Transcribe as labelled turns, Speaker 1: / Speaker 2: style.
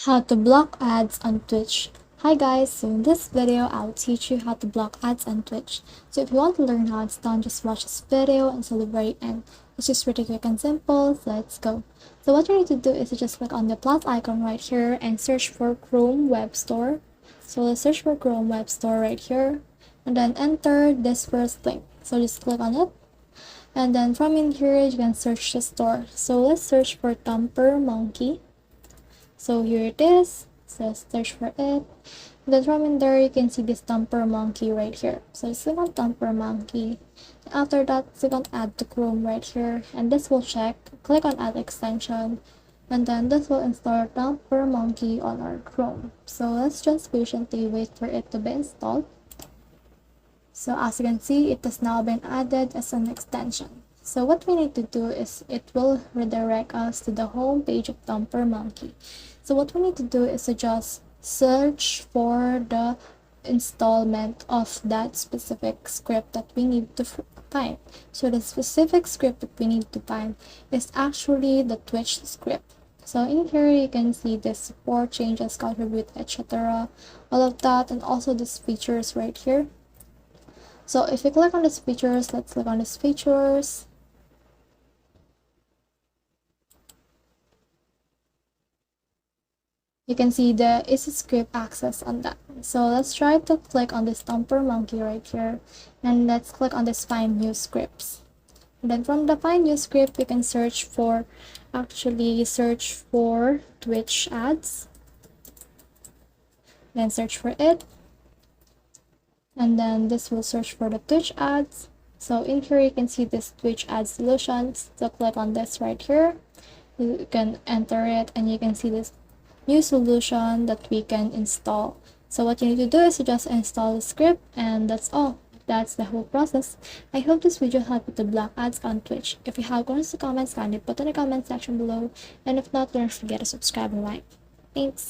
Speaker 1: How to block ads on Twitch. Hi guys, so in this video I'll teach you how to block ads on Twitch. So if you want to learn how it's done, just watch this video until the very end. It's just pretty quick and simple, so let's go. So what you need to do is to just click on the plus icon right here and search for Chrome Web Store. So let's search for Chrome Web Store right here and then enter this first link. So just click on it. And then from in here you can search the store. So let's search for Thumper Monkey. So here it is. So let's search for it. Then from in there, you can see this Thumper Monkey right here. So just click on Thumper Monkey. After that, click on Add to Chrome right here. And this will check. Click on Add Extension. And then this will install Thumper Monkey on our Chrome. So let's just patiently wait for it to be installed. So as you can see, it has now been added as an extension. So what we need to do is it will redirect us to the home page of Thumper Monkey. So what we need to do is to just search for the installment of that specific script that we need to find. So the specific script that we need to find is actually the Twitch script. So in here you can see the support changes, contribute, etc. all of that, and also these features right here. So if you click on these features, let's click on these features. You can see the easy script access on that. So let's try to click on this Thumper Monkey right here, and let's click on this find new scripts. And then from the find new script, you can search for Twitch ads. Then search for it. And then this will search for the Twitch ads. So in here you can see this Twitch ad solutions. So click on this right here. You can enter it and you can see this new solution that we can install. So what you need to do is to just install the script, and that's all. That's the whole process. I hope this video helped you to block ads on Twitch. If you have questions or comments, kindly put in the comment section below. And if not, don't forget to subscribe and like. Thanks.